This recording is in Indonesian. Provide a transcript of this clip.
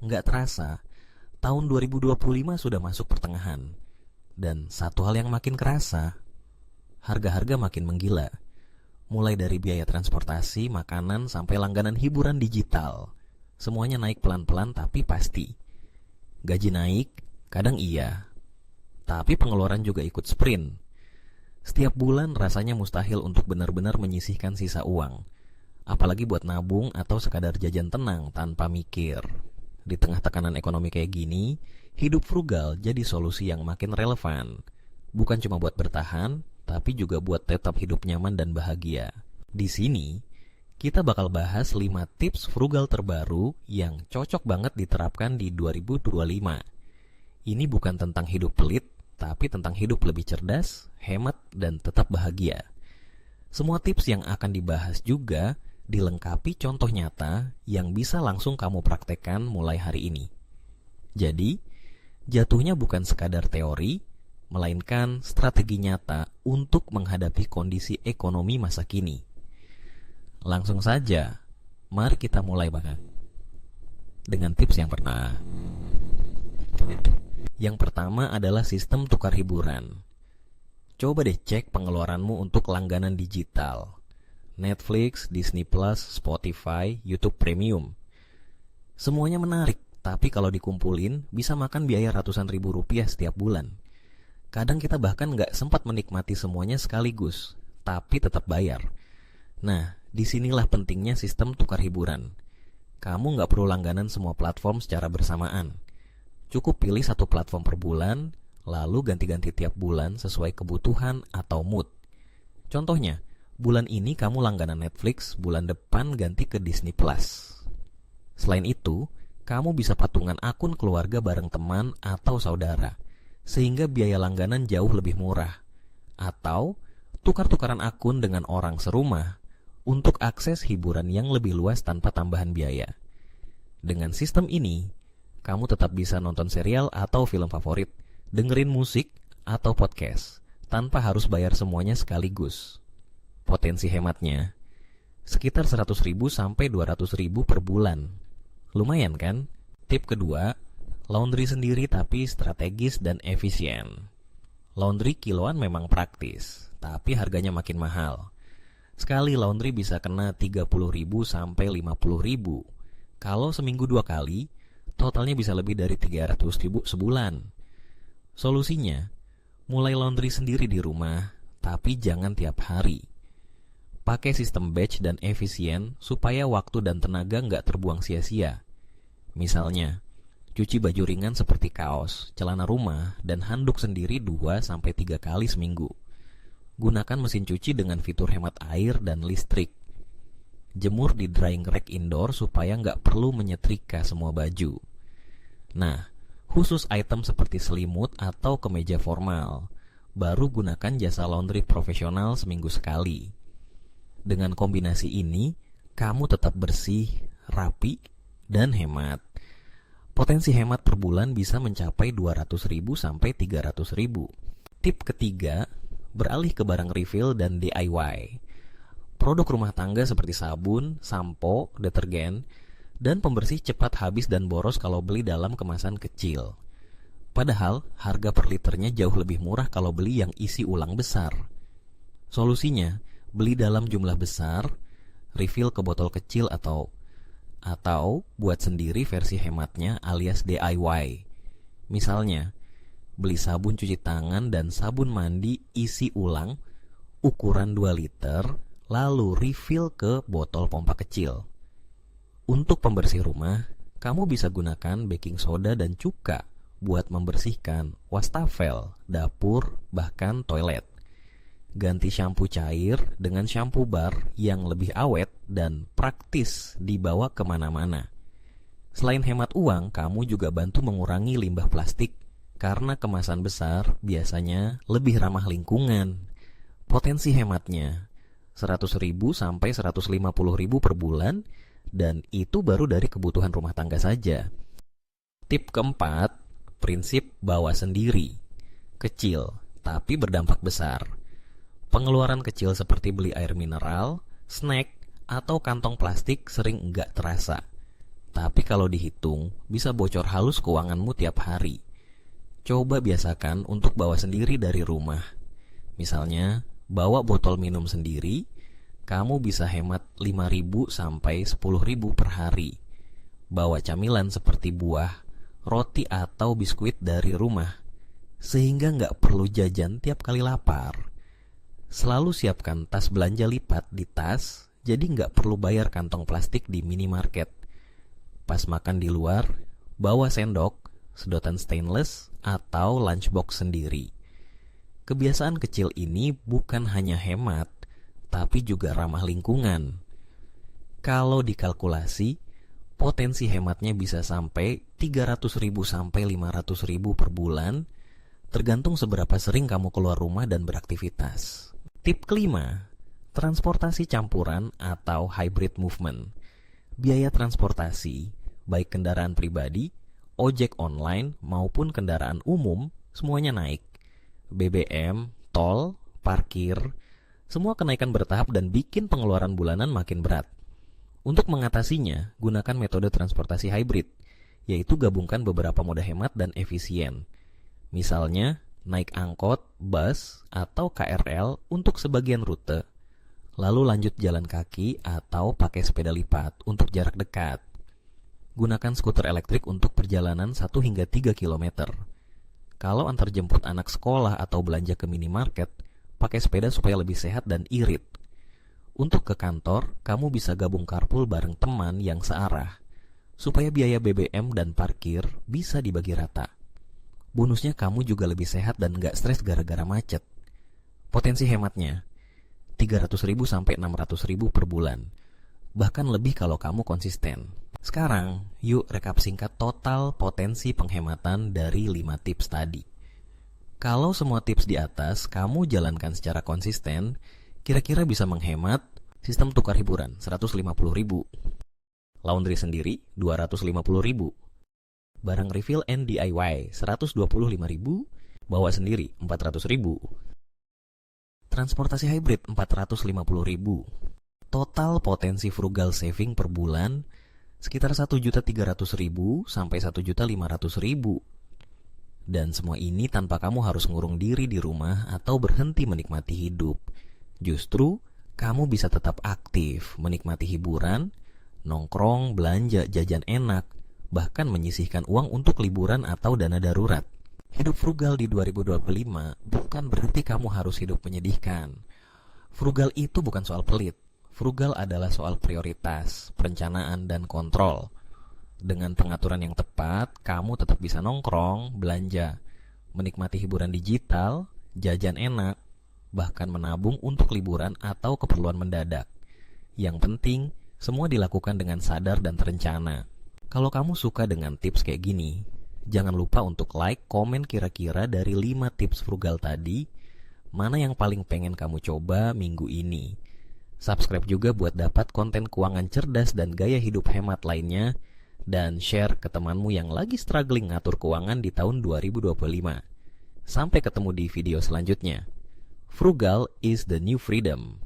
nggak terasa, tahun 2025 sudah masuk pertengahan. Dan satu hal yang makin kerasa, harga-harga makin menggila. Mulai dari biaya transportasi, makanan, sampai langganan hiburan digital. Semuanya naik pelan-pelan tapi pasti. Gaji naik, kadang iya. Tapi pengeluaran juga ikut sprint. Setiap bulan rasanya mustahil untuk benar-benar menyisihkan sisa uang. Apalagi buat nabung atau sekadar jajan tenang tanpa mikir. Di tengah tekanan ekonomi kayak gini, hidup frugal jadi solusi yang makin relevan. Bukan cuma buat bertahan, tapi juga buat tetap hidup nyaman dan bahagia. Di sini, kita bakal bahas 5 tips frugal terbaru yang cocok banget diterapkan di 2025. Ini bukan tentang hidup pelit, tapi tentang hidup lebih cerdas, hemat, dan tetap bahagia. Semua tips yang akan dibahas juga dilengkapi contoh nyata yang bisa langsung kamu praktekkan mulai hari ini. Jadi, jatuhnya bukan sekadar teori, melainkan strategi nyata untuk menghadapi kondisi ekonomi masa kini. Langsung saja, mari kita mulai dengan tips yang pertama. Yang pertama adalah sistem tukar hiburan. Coba deh cek pengeluaranmu untuk langganan digital. Netflix, Disney Plus, Spotify, YouTube Premium. Semuanya menarik, tapi kalau dikumpulin bisa makan biaya ratusan ribu rupiah setiap bulan. Kadang kita bahkan nggak sempat menikmati semuanya sekaligus, tapi tetap bayar. Nah, disinilah pentingnya sistem tukar hiburan. Kamu nggak perlu langganan semua platform secara bersamaan. Cukup pilih satu platform per bulan, lalu ganti-ganti tiap bulan sesuai kebutuhan atau mood. Contohnya, bulan ini kamu langganan Netflix, bulan depan ganti ke Disney Plus. Selain itu, kamu bisa patungan akun keluarga bareng teman atau saudara, sehingga biaya langganan jauh lebih murah. Atau, tukar-tukaran akun dengan orang serumah untuk akses hiburan yang lebih luas tanpa tambahan biaya. Dengan sistem ini, kamu tetap bisa nonton serial atau film favorit, dengerin musik atau podcast, tanpa harus bayar semuanya sekaligus. Potensi hematnya, sekitar 100.000 sampai 200.000 per bulan. Lumayan kan? Tip kedua, laundry sendiri tapi strategis dan efisien. Laundry kiloan memang praktis, tapi harganya makin mahal. Sekali laundry bisa kena 30.000 sampai 50.000. Kalau seminggu 2 kali, totalnya bisa lebih dari 300.000 sebulan. Solusinya, mulai laundry sendiri di rumah, tapi jangan tiap hari. Pakai sistem batch dan efisien supaya waktu dan tenaga nggak terbuang sia-sia. Misalnya, cuci baju ringan seperti kaos, celana rumah, dan handuk sendiri 2-3 kali seminggu. Gunakan mesin cuci dengan fitur hemat air dan listrik. Jemur di drying rack indoor supaya nggak perlu menyetrika semua baju. Nah, khusus item seperti selimut atau kemeja formal, baru gunakan jasa laundry profesional seminggu sekali. Dengan kombinasi ini, kamu tetap bersih, rapi, dan hemat. Potensi hemat per bulan bisa mencapai 200.000 sampai 300.000. Tip ketiga, beralih ke barang refill dan DIY. Produk rumah tangga seperti sabun, sampo, detergen, dan pembersih cepat habis dan boros kalau beli dalam kemasan kecil. Padahal, harga per liternya jauh lebih murah kalau beli yang isi ulang besar. Solusinya, beli dalam jumlah besar, refill ke botol kecil atau buat sendiri versi hematnya alias DIY. Misalnya, beli sabun cuci tangan dan sabun mandi isi ulang ukuran 2 liter, lalu refill ke botol pompa kecil. Untuk pembersih rumah, kamu bisa gunakan baking soda dan cuka buat membersihkan wastafel, dapur, bahkan toilet. Ganti shampoo cair dengan shampoo bar yang lebih awet dan praktis dibawa kemana-mana. Selain hemat uang, kamu juga bantu mengurangi limbah plastik karena kemasan besar biasanya lebih ramah lingkungan. Potensi hematnya 100.000 sampai 150.000 per bulan, dan itu baru dari kebutuhan rumah tangga saja. Tip keempat, prinsip bawa sendiri. Kecil, tapi berdampak besar. Pengeluaran kecil seperti beli air mineral, snack, atau kantong plastik sering enggak terasa. Tapi kalau dihitung, bisa bocor halus keuanganmu tiap hari. Coba biasakan untuk bawa sendiri dari rumah. Misalnya, bawa botol minum sendiri, kamu bisa hemat 5.000 sampai 10.000 per hari. Bawa camilan seperti buah, roti atau biskuit dari rumah, sehingga nggak perlu jajan tiap kali lapar. Selalu siapkan tas belanja lipat di tas, jadi nggak perlu bayar kantong plastik di minimarket. Pas makan di luar, bawa sendok, sedotan stainless, atau lunchbox sendiri. Kebiasaan kecil ini bukan hanya hemat, tapi juga ramah lingkungan. Kalau dikalkulasi, potensi hematnya bisa sampai 300.000 sampai 500.000 per bulan, tergantung seberapa sering kamu keluar rumah dan beraktivitas. Tip kelima, transportasi campuran atau hybrid movement. Biaya transportasi, baik kendaraan pribadi, ojek online, maupun kendaraan umum, semuanya naik. BBM, tol, parkir, semua kenaikan bertahap dan bikin pengeluaran bulanan makin berat. Untuk mengatasinya, gunakan metode transportasi hybrid, yaitu gabungkan beberapa moda hemat dan efisien. Misalnya, naik angkot, bus, atau KRL untuk sebagian rute, lalu lanjut jalan kaki atau pakai sepeda lipat untuk jarak dekat. Gunakan skuter elektrik untuk perjalanan 1 hingga 3 km. Kalau antar jemput anak sekolah atau belanja ke minimarket, pakai sepeda supaya lebih sehat dan irit. Untuk ke kantor, kamu bisa gabung carpool bareng teman yang searah, supaya biaya BBM dan parkir bisa dibagi rata. Bonusnya kamu juga lebih sehat dan gak stres gara-gara macet. Potensi hematnya 300.000 sampai 600.000 per bulan. Bahkan lebih kalau kamu konsisten. Sekarang, yuk rekap singkat total potensi penghematan dari 5 tips tadi. Kalau semua tips di atas kamu jalankan secara konsisten, kira-kira bisa menghemat sistem tukar hiburan 150.000. Laundry sendiri 250.000. Barang refill and DIY 125.000, bawa sendiri 400.000. Transportasi hybrid 450.000. Total potensi frugal saving per bulan sekitar 1.300.000 sampai 1.500.000. Dan semua ini tanpa kamu harus ngurung diri di rumah atau berhenti menikmati hidup. Justru kamu bisa tetap aktif, menikmati hiburan, nongkrong, belanja, jajan enak, bahkan menyisihkan uang untuk liburan atau dana darurat. Hidup frugal di 2025 bukan berarti kamu harus hidup menyedihkan. Frugal itu bukan soal pelit. Frugal adalah soal prioritas, perencanaan, dan kontrol. Dengan pengaturan yang tepat, kamu tetap bisa nongkrong, belanja, menikmati hiburan digital, jajan enak, bahkan menabung untuk liburan atau keperluan mendadak. Yang penting, semua dilakukan dengan sadar dan terencana. Kalau kamu suka dengan tips kayak gini, jangan lupa untuk like, komen kira-kira dari 5 tips frugal tadi, mana yang paling pengen kamu coba minggu ini. Subscribe juga buat dapat konten keuangan cerdas dan gaya hidup hemat lainnya, dan share ke temanmu yang lagi struggling ngatur keuangan di tahun 2025. Sampai ketemu di video selanjutnya. Frugal is the new freedom.